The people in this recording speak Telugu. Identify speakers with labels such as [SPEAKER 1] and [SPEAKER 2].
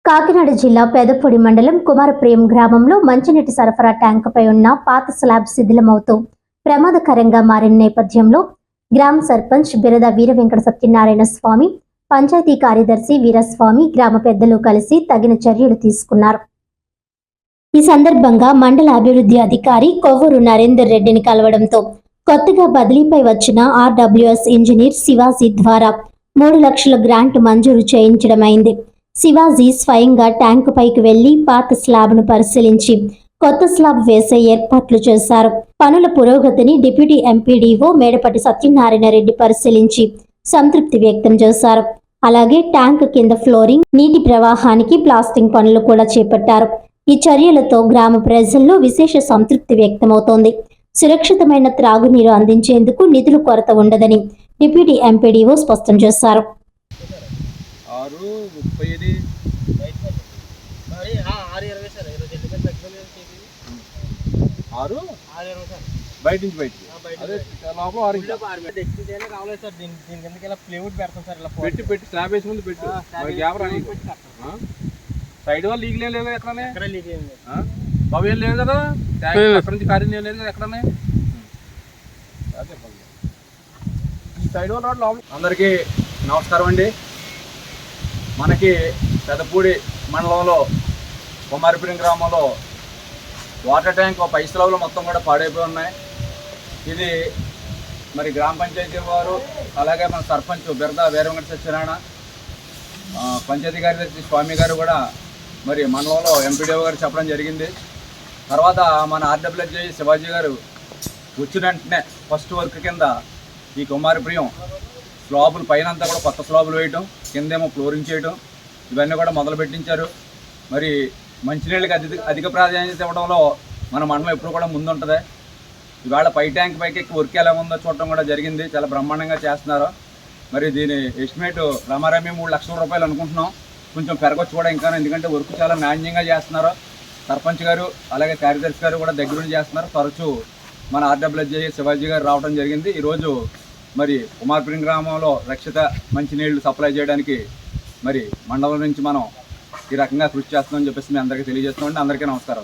[SPEAKER 1] కాకినాడ జిల్లా పెదపొడి మండలం కుమారప్రియం గ్రామంలో మంచినీటి సరఫరా ట్యాంకుపై ఉన్న పాత స్లాబ్ శిథిలమవుతూ ప్రమాదకరంగా మారిన నేపథ్యంలో గ్రామ సర్పంచ్ బిరద వీరవెంకట సత్యనారాయణ స్వామి, పంచాయతీ కార్యదర్శి వీరస్వామి గ్రామ పెద్దలు కలిసి తగిన చర్యలు తీసుకున్నారు. ఈ సందర్భంగా మండల అభివృద్ధి అధికారి కొవ్వూరు నరేందర్ రెడ్డిని కలవడంతో కొత్తగా బదిలీపై వచ్చిన ఆర్డబ్ల్యూఎస్ ఇంజనీర్ శివాజీ ద్వారా 3 లక్షల గ్రాంట్ మంజూరు చేయించడమైంది. శివాజీ స్వయంగా ట్యాంకు పైకి వెళ్లి పాత స్లాబ్ను పరిశీలించి కొత్త స్లాబ్ వేసే ఏర్పాట్లు చేశారు. పనుల పురోగతిని డిప్యూటీ ఎంపీడీఓ మేడపటి సత్యనారాయణ రెడ్డి పరిశీలించి సంతృప్తి వ్యక్తం చేశారు. అలాగే ట్యాంక్ కింద ఫ్లోరింగ్, నీటి ప్రవాహానికి ప్లాస్టింగ్ పనులు కూడా చేపట్టారు. ఈ చర్యలతో గ్రామ ప్రజల్లో విశేష సంతృప్తి వ్యక్తమవుతోంది. సురక్షితమైన త్రాగునీరు అందించేందుకు నిధుల కొరత ఉండదని డిప్యూటీ ఎంపీడీఓ స్పష్టం చేశారు.
[SPEAKER 2] బయట నుంచి బయటికి పెట్టి స్లాబ్ వేసి ముందు పెట్టు. సైడ్ వల్ల లీక్ లేదు ఎక్కడనే బాబు ఏం లేదు కదా, అక్కడ నుంచి కార్యం లేదు కదా ఎక్కడనే. ఈ సైడ్ వల్ల అందరికీ నమస్కారం అండి. మనకి పెదపూడి మండలంలో కుమారపురం గ్రామంలో వాటర్ ట్యాంక్ పై స్లాబ్లు మొత్తం కూడా పాడైపోయి ఉన్నాయి. ఇది మరి గ్రామ పంచాయతీ వారు, అలాగే మన సర్పంచ్ బిరద వీరవెంకట సత్యనారాయణ, పంచాయతీ కార్యదర్శి స్వామి గారు కూడా మరి మండలంలో ఎంపీడీఓ గారు చెప్పడం జరిగింది. తర్వాత మన ఆర్డబ్ల్యూజీ శివాజీ గారు వచ్చిన వెంటనే ఫస్ట్ వర్క్ కింద ఈ కుమారపురం స్లాబులు పైన అంతా కూడా కొత్త స్లాబులు వేయటం, కిందేమో ఫ్లోరింగ్ చేయటం, ఇవన్నీ కూడా మొదలు పెట్టించారు. మరి మంచినీళ్ళకి అధిక ప్రాధాన్యత ఇవ్వడంలో మన మండలం ఎప్పుడు కూడా ముందుంటుంది. ఇవాళ పై ట్యాంక్ పైకి వర్క్ ఎలా ఉందో చూడటం కూడా జరిగింది. చాలా బ్రహ్మాండంగా చేస్తున్నారు. మరి దీని ఎస్టిమేట్ రమారమి 3 లక్షల రూపాయలు అనుకుంటున్నాం. కొంచెం పెరగొచ్చు కూడా ఇంకా, ఎందుకంటే వర్క్ చాలా నాణ్యంగా చేస్తున్నారు. సర్పంచ్ గారు అలాగే కార్యదర్శి గారు కూడా దగ్గరుండి చేస్తున్నారు. తరచూ మన ఆర్డబ్ల్యూజీ శివాజీ గారు రావడం జరిగింది. ఈరోజు మరి కుమారపురం గ్రామంలో రక్షిత మంచినీళ్లు సప్లై చేయడానికి మరి మండలం నుంచి మనం ఈ రకంగా కృషి చేస్తామని చెప్పేసి మీ అందరికీ తెలియజేస్తున్నామండి. అందరికీ నమస్కారం.